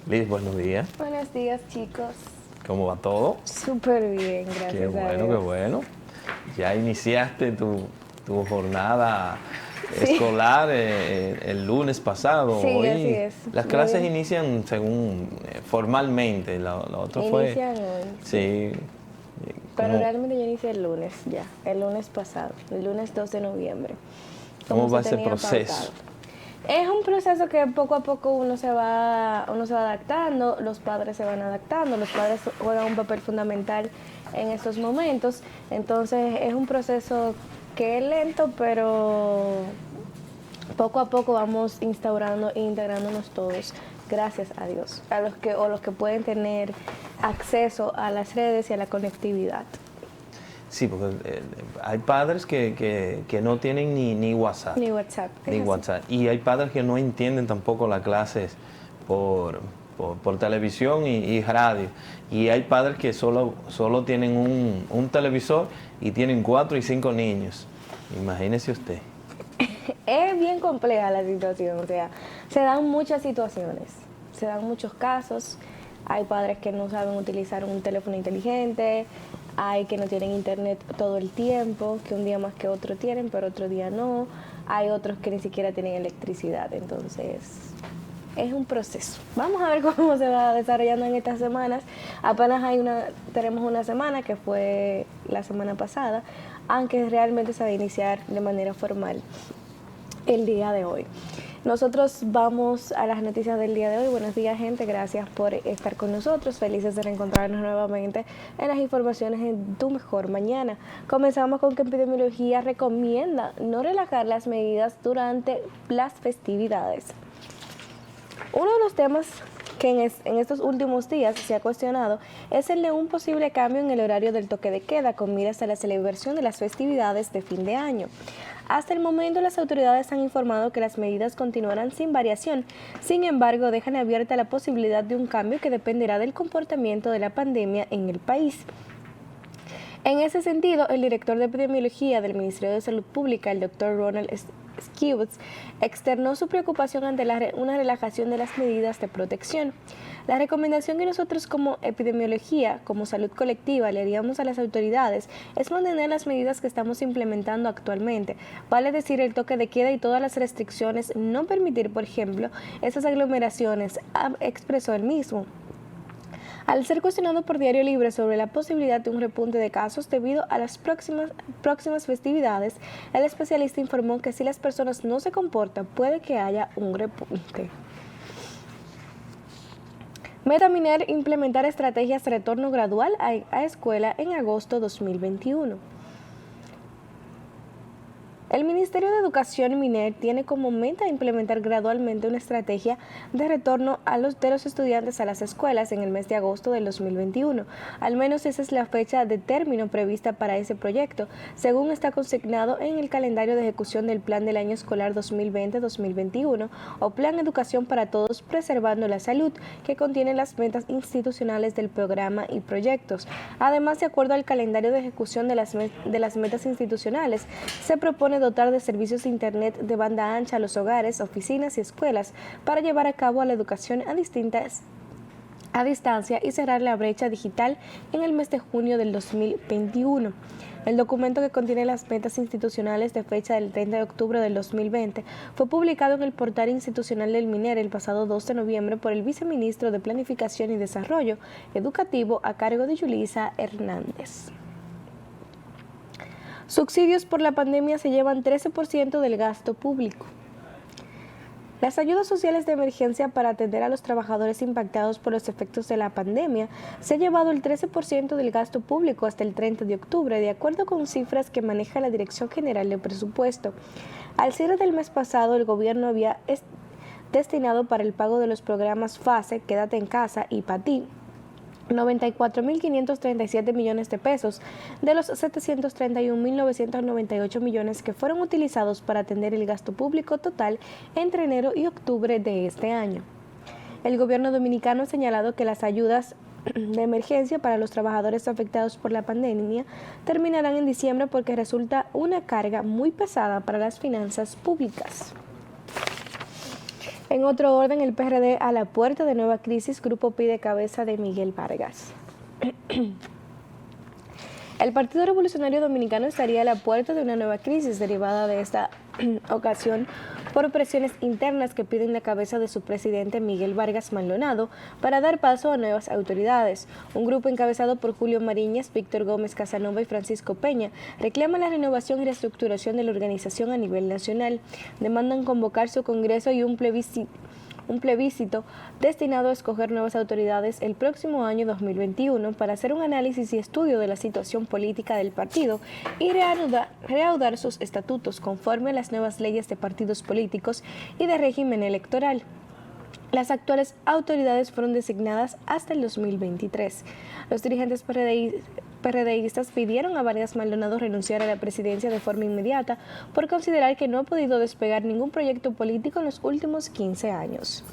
Liz, buenos días. Buenos días, chicos. ¿Cómo va todo? Súper bien, gracias Qué a bueno, Dios. qué bueno. Ya iniciaste tu jornada Sí, escolar el lunes pasado. sí, así Hoy es. las Muy clases bien. inician según formalmente. Lo otro fue, Inician hoy, sí. sí, Pero ¿cómo, realmente yo inicié el lunes ya, el lunes pasado, el lunes 2 de noviembre, como cómo se va ese tenía pautado. proceso? Es un proceso que poco a poco uno se va adaptando, los padres se van adaptando, los padres juegan un papel fundamental en estos momentos. Entonces es un proceso que es lento, pero poco a poco vamos instaurando e integrándonos todos, gracias a Dios, a los que pueden tener acceso a las redes y a la conectividad. Sí, porque hay padres que no tienen ni WhatsApp. Ni WhatsApp, Ni es así. WhatsApp. Y hay padres que no entienden tampoco las clases por, por televisión y radio. Y hay padres que solo tienen un televisor y tienen 4 y 5 niños. Imagínese usted. Es bien compleja la situación, o sea, se dan muchas situaciones, se dan muchos casos. Hay padres que no saben utilizar un teléfono inteligente, hay que no tienen internet todo el tiempo, que un día más que otro tienen, pero otro día no. Hay otros que ni siquiera tienen electricidad, entonces es un proceso. Vamos a ver cómo se va desarrollando en estas semanas. Apenas tenemos una semana que fue la semana pasada, aunque realmente se va a iniciar de manera formal el día de hoy. Nosotros vamos a las noticias del día de hoy. Buenos días, gente. Gracias por estar con nosotros. Felices de reencontrarnos nuevamente en las informaciones en Tu Mejor Mañana. Comenzamos con que epidemiología recomienda no relajar las medidas durante las festividades. Uno de los temas que en estos últimos días se ha cuestionado es el de un posible cambio en el horario del toque de queda con miras a la celebración de las festividades de fin de año. Hasta el momento, las autoridades han informado que las medidas continuarán sin variación. Sin embargo, dejan abierta la posibilidad de un cambio que dependerá del comportamiento de la pandemia en el país. En ese sentido, el director de epidemiología del Ministerio de Salud Pública, el Dr. Ronald Skewitz, externó su preocupación ante una relajación de las medidas de protección. La recomendación que nosotros como epidemiología, como salud colectiva, le haríamos a las autoridades es mantener las medidas que estamos implementando actualmente, vale decir el toque de queda y todas las restricciones, no permitir, por ejemplo, esas aglomeraciones, expresó él mismo. Al ser cuestionado por Diario Libre sobre la posibilidad de un repunte de casos debido a las próximas festividades, el especialista informó que si las personas no se comportan, puede que haya un repunte. Meta Miner implementar estrategias de retorno gradual a escuela en agosto 2021. El Ministerio de Educación y Miner tiene como meta implementar gradualmente una estrategia de retorno de los estudiantes a las escuelas en el mes de agosto del 2021. Al menos esa es la fecha de término prevista para ese proyecto, según está consignado en el calendario de ejecución del Plan del Año Escolar 2020-2021 o Plan Educación para Todos Preservando la Salud, que contiene las metas institucionales del programa y proyectos. Además, de acuerdo al calendario de ejecución de las metas institucionales, se propone dotar de servicios de Internet de banda ancha a los hogares, oficinas y escuelas para llevar a cabo la educación a distancia y cerrar la brecha digital en el mes de junio del 2021. El documento, que contiene las metas institucionales de fecha del 30 de octubre del 2020, fue publicado en el portal institucional del MINER el pasado 2 de noviembre por el viceministro de Planificación y Desarrollo Educativo a cargo de Yulisa Hernández. Subsidios por la pandemia se llevan 13% del gasto público. Las ayudas sociales de emergencia para atender a los trabajadores impactados por los efectos de la pandemia se ha llevado el 13% del gasto público hasta el 30 de octubre, de acuerdo con cifras que maneja la Dirección General de Presupuesto. Al cierre del mes pasado, el gobierno había destinado para el pago de los programas FASE, Quédate en Casa y PATI, 94.537 millones de pesos de los 731.998 millones que fueron utilizados para atender el gasto público total entre enero y octubre de este año. El gobierno dominicano ha señalado que las ayudas de emergencia para los trabajadores afectados por la pandemia terminarán en diciembre porque resulta una carga muy pesada para las finanzas públicas. En otro orden, el PRD a la puerta de nueva crisis, grupo pide cabeza de Miguel Vargas. El Partido Revolucionario Dominicano estaría a la puerta de una nueva crisis derivada de esta ocasión por presiones internas que piden la cabeza de su presidente Miguel Vargas Maldonado para dar paso a nuevas autoridades. Un grupo encabezado por Julio Mariñas, Víctor Gómez Casanova y Francisco Peña reclama la renovación y reestructuración de la organización a nivel nacional. Demandan convocar su congreso y un plebiscito destinado a escoger nuevas autoridades el próximo año 2021 para hacer un análisis y estudio de la situación política del partido y reanudar sus estatutos conforme a las nuevas leyes de partidos políticos y de régimen electoral. Las actuales autoridades fueron designadas hasta el 2023. Los dirigentes PRDistas pidieron a Vargas Maldonado renunciar a la presidencia de forma inmediata por considerar que no ha podido despegar ningún proyecto político en los últimos 15 años.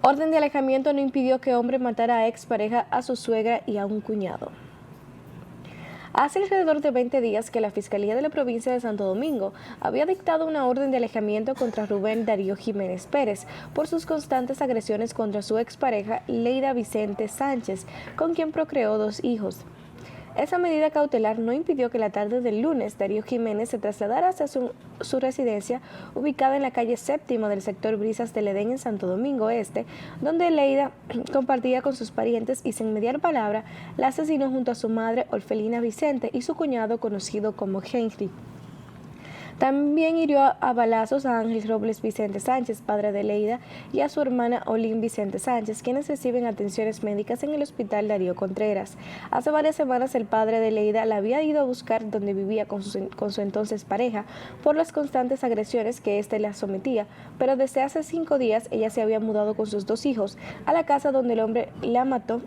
Orden de alejamiento no impidió que hombre matara a expareja, a su suegra y a un cuñado. Hace alrededor de 20 días que la Fiscalía de la provincia de Santo Domingo había dictado una orden de alejamiento contra Rubén Darío Jiménez Pérez por sus constantes agresiones contra su expareja Leida Vicente Sánchez, con quien procreó 2 hijos. Esa medida cautelar no impidió que la tarde del lunes Darío Jiménez se trasladara hacia su residencia ubicada en la calle Séptima del sector Brisas del Edén en Santo Domingo Este, donde Leida compartía con sus parientes y sin mediar palabra la asesinó junto a su madre Orfelina Vicente y su cuñado conocido como Henry. También hirió a balazos a Ángel Robles Vicente Sánchez, padre de Leida, y a su hermana Olín Vicente Sánchez, quienes reciben atenciones médicas en el Hospital Darío Contreras. Hace varias semanas el padre de Leida la había ido a buscar donde vivía con su entonces pareja por las constantes agresiones que éste la sometía, pero desde hace 5 días ella se había mudado con sus 2 hijos a la casa donde el hombre la mató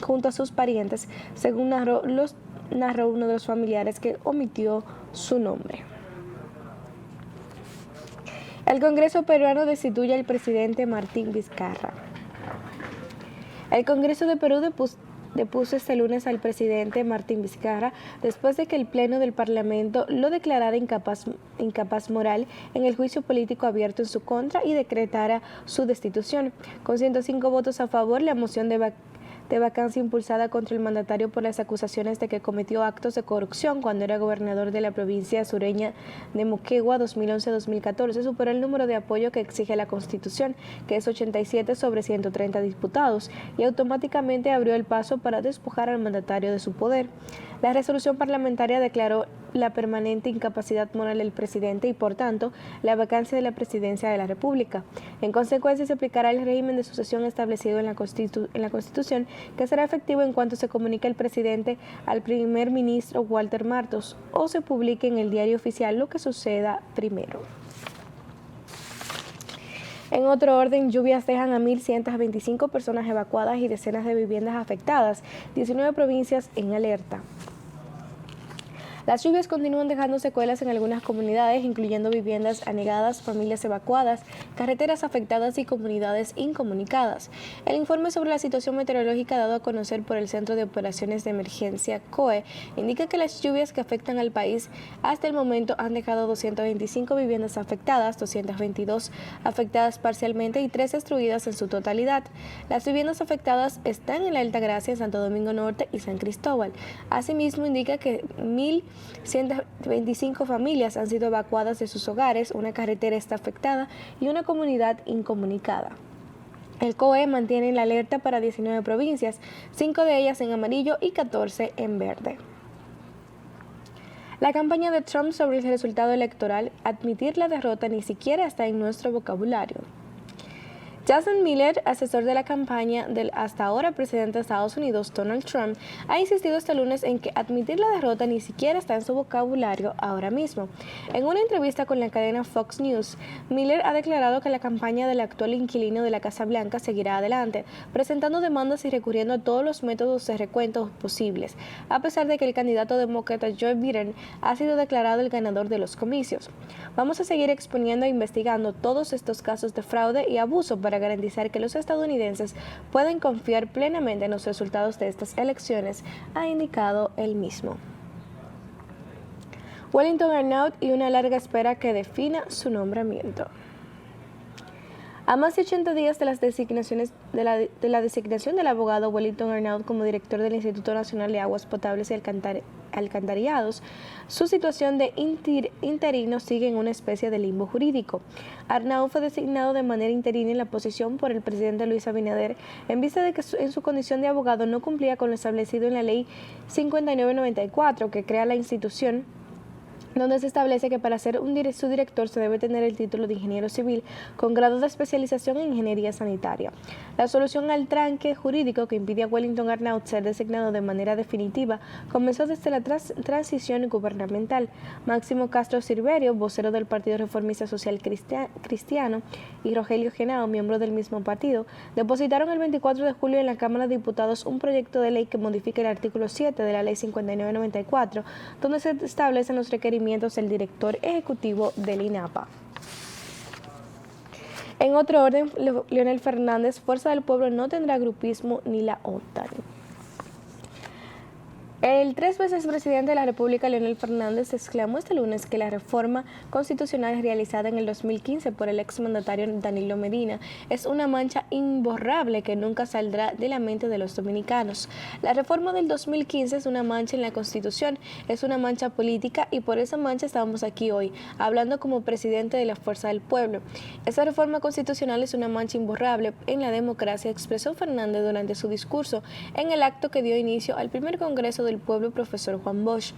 junto a sus parientes, según narró uno de los familiares que omitió su nombre. El Congreso peruano destituye al presidente Martín Vizcarra. El Congreso de Perú depuso este lunes al presidente Martín Vizcarra después de que el Pleno del Parlamento lo declarara incapaz moral en el juicio político abierto en su contra y decretara su destitución. Con 105 votos a favor, la moción de vacancia impulsada contra el mandatario por las acusaciones de que cometió actos de corrupción cuando era gobernador de la provincia sureña de Moquegua 2011-2014 superó el número de apoyo que exige la Constitución, que es 87 sobre 130 diputados, y automáticamente abrió el paso para despojar al mandatario de su poder. La resolución parlamentaria declaró la permanente incapacidad moral del presidente y, por tanto, la vacancia de la presidencia de la República. En consecuencia, se aplicará el régimen de sucesión establecido en la Constitución, que será efectivo en cuanto se comunique el presidente al primer ministro Walter Martos o se publique en el diario oficial lo que suceda primero. En otro orden, lluvias dejan a 1.125 personas evacuadas y decenas de viviendas afectadas, 19 provincias en alerta. Las lluvias continúan dejando secuelas en algunas comunidades, incluyendo viviendas anegadas, familias evacuadas, carreteras afectadas y comunidades incomunicadas. El informe sobre la situación meteorológica dado a conocer por el Centro de Operaciones de Emergencia COE indica que las lluvias que afectan al país hasta el momento han dejado 225 viviendas afectadas, 222 afectadas parcialmente y 3 destruidas en su totalidad. Las viviendas afectadas están en la Altagracia, en Santo Domingo Norte y San Cristóbal. Asimismo, indica que 1.125 familias han sido evacuadas de sus hogares, una carretera está afectada y una comunidad incomunicada. El COE mantiene la alerta para 19 provincias, 5 de ellas en amarillo y 14 en verde. La campaña de Trump sobre el resultado electoral, admitir la derrota ni siquiera está en nuestro vocabulario. Jason Miller, asesor de la campaña del hasta ahora presidente de Estados Unidos, Donald Trump, ha insistido este lunes en que admitir la derrota ni siquiera está en su vocabulario ahora mismo. En una entrevista con la cadena Fox News, Miller ha declarado que la campaña del actual inquilino de la Casa Blanca seguirá adelante, presentando demandas y recurriendo a todos los métodos de recuento posibles, a pesar de que el candidato demócrata Joe Biden ha sido declarado el ganador de los comicios. Vamos a seguir exponiendo e investigando todos estos casos de fraude y abuso para garantizar que los estadounidenses pueden confiar plenamente en los resultados de estas elecciones, ha indicado él mismo. Wellington Arnault y una larga espera que defina su nombramiento. A más de 80 días de, la designación del abogado Wellington Arnault como director del Instituto Nacional de Aguas Potables y Alcantarillados, su situación de interino sigue en una especie de limbo jurídico. Arnault fue designado de manera interina en la posición por el presidente Luis Abinader en vista de que en su condición de abogado no cumplía con lo establecido en la Ley 5994, que crea la institución, donde se establece que para ser su director se debe tener el título de ingeniero civil con grado de especialización en ingeniería sanitaria. La solución al tranque jurídico que impide a Wellington Arnault ser designado de manera definitiva comenzó desde la transición gubernamental. Máximo Castro Silverio, vocero del Partido Reformista Social Cristiano, y Rogelio Genao, miembro del mismo partido, depositaron el 24 de julio en la Cámara de Diputados un proyecto de ley que modifica el artículo 7 de la Ley 5994, donde se establecen los requerimientos del director ejecutivo del INAPA. En otro orden, Leonel Fernández, Fuerza del Pueblo no tendrá grupismo ni la OTAN. El 3 veces presidente de la República, Leonel Fernández, exclamó este lunes que la reforma constitucional realizada en el 2015 por el exmandatario Danilo Medina es una mancha imborrable que nunca saldrá de la mente de los dominicanos. La reforma del 2015 es una mancha en la Constitución, es una mancha política y por esa mancha estamos aquí hoy, hablando como presidente de la Fuerza del Pueblo. Esa reforma constitucional es una mancha imborrable en la democracia, expresó Fernández durante su discurso en el acto que dio inicio al primer Congreso del Pueblo, profesor Juan Bosch.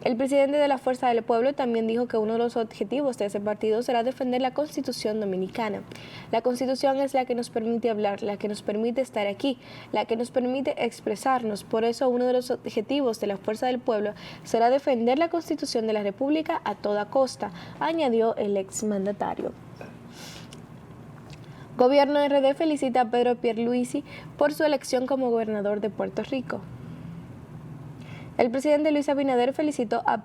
El presidente de la Fuerza del Pueblo también dijo que uno de los objetivos de ese partido será defender la Constitución dominicana. La Constitución es la que nos permite hablar, la que nos permite estar aquí, la que nos permite expresarnos. Por eso uno de los objetivos de la Fuerza del Pueblo será defender la Constitución de la República a toda costa, añadió el exmandatario. Gobierno RD felicita a Pedro Pierluisi por su elección como gobernador de Puerto Rico. El presidente Luis Abinader felicitó a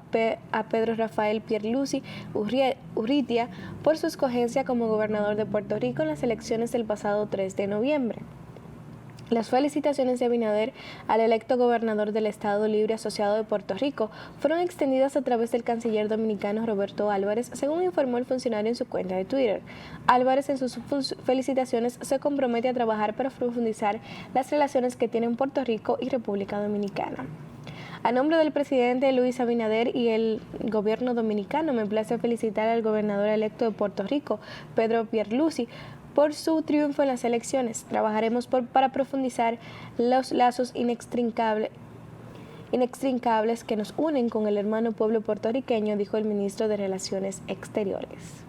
Pedro Rafael Pierluisi Urrutia por su escogencia como gobernador de Puerto Rico en las elecciones del pasado 3 de noviembre. Las felicitaciones de Abinader al electo gobernador del Estado Libre Asociado de Puerto Rico fueron extendidas a través del canciller dominicano Roberto Álvarez, según informó el funcionario en su cuenta de Twitter. Álvarez en sus felicitaciones se compromete a trabajar para profundizar las relaciones que tienen Puerto Rico y República Dominicana. A nombre del presidente Luis Abinader y el gobierno dominicano, me place felicitar al gobernador electo de Puerto Rico, Pedro Pierluisi, por su triunfo en las elecciones. Trabajaremos para profundizar los lazos inextricables que nos unen con el hermano pueblo puertorriqueño, dijo el ministro de Relaciones Exteriores.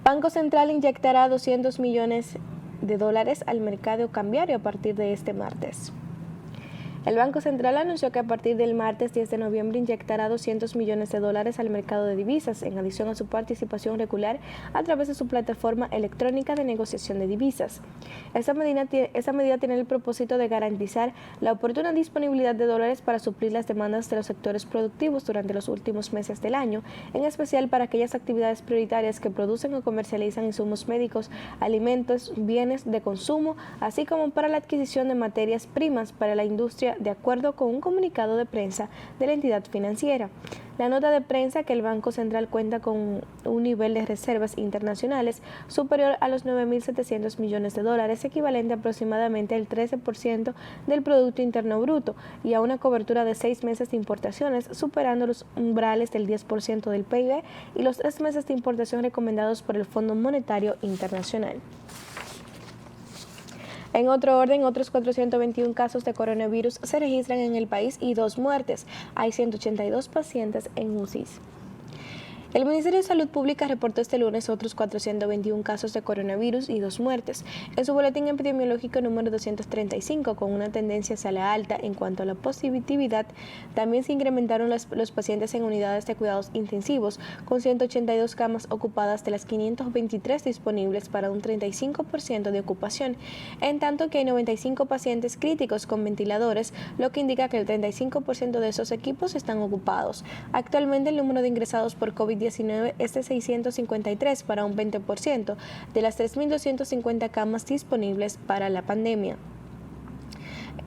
Banco Central inyectará $200 millones al mercado cambiario a partir de este martes. El Banco Central anunció que a partir del martes 10 de noviembre inyectará $200 millones al mercado de divisas, en adición a su participación regular a través de su plataforma electrónica de negociación de divisas. Esa medida tiene el propósito de garantizar la oportuna disponibilidad de dólares para suplir las demandas de los sectores productivos durante los últimos meses del año, en especial para aquellas actividades prioritarias que producen o comercializan insumos médicos, alimentos, bienes de consumo, así como para la adquisición de materias primas para la industria, de acuerdo con un comunicado de prensa de la entidad financiera. La nota de prensa que el Banco Central cuenta con un nivel de reservas internacionales superior a los $9.700 millones, equivalente aproximadamente al 13% del Producto Interno Bruto, y a una cobertura de 6 meses de importaciones, superando los umbrales del 10% del PIB y los 3 meses de importación recomendados por el Fondo Monetario Internacional. En otro orden, otros 421 casos de coronavirus se registran en el país y 2 muertes. Hay 182 pacientes en UCIs. El Ministerio de Salud Pública reportó este lunes otros 421 casos de coronavirus y 2 muertes. En su boletín epidemiológico número 235, con una tendencia hacia la alta en cuanto a la positividad, también se incrementaron los pacientes en unidades de cuidados intensivos, con 182 camas ocupadas de las 523 disponibles para un 35% de ocupación, en tanto que hay 95 pacientes críticos con ventiladores, lo que indica que el 35% de esos equipos están ocupados. Actualmente el número de ingresados por COVID-19 es de 653 para un 20% de las 3.250 camas disponibles para la pandemia.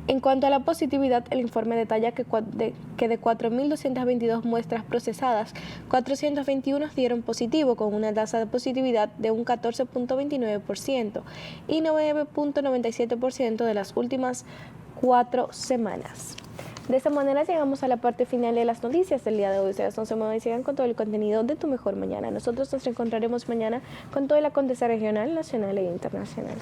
En cuanto a la positividad, el informe detalla que de 4.222 muestras procesadas, 421 dieron positivo, con una tasa de positividad de un 14.29% y 9.97% de las últimas 4 semanas. De esta manera llegamos a la parte final de las noticias del día de hoy. Ustedes no se muevan y sigan con todo el contenido de Tu Mejor Mañana. Nosotros nos encontraremos mañana con todo el acontecer regional, nacional e internacional.